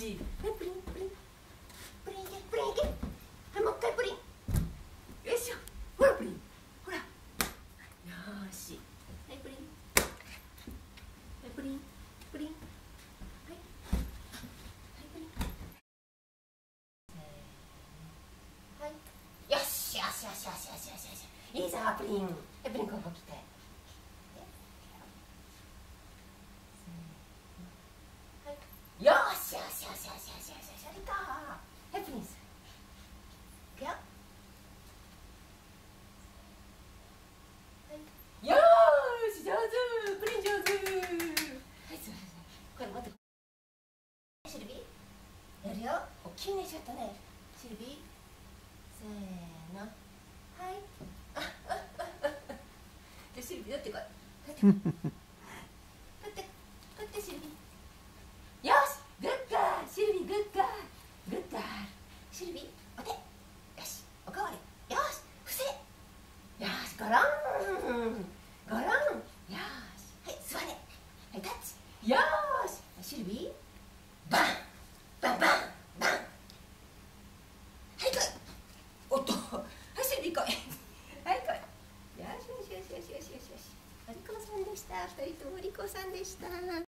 し。はい、プリンプリンプリンいけプリンいけ。はい、もう一回プリン。よいしょ。ほらプリン。ほら。よーし。はい、プリン。はい、プリンプリン。はい。はい、プリン。はい。よしよしよしよしよしよしよし。いいぞプリン。はい、プリンここ来て。よしよしよしよしよしよしよし、ありか。はい、プリンス。いくよ。はい、よーし、上手。プリン上手。はい、すみません。これ待って。シルビー。やるよ。大きいね、ちょっとね。シルビー。せーの。はい。じゃ、シルビー、だってこれ。だってこれ。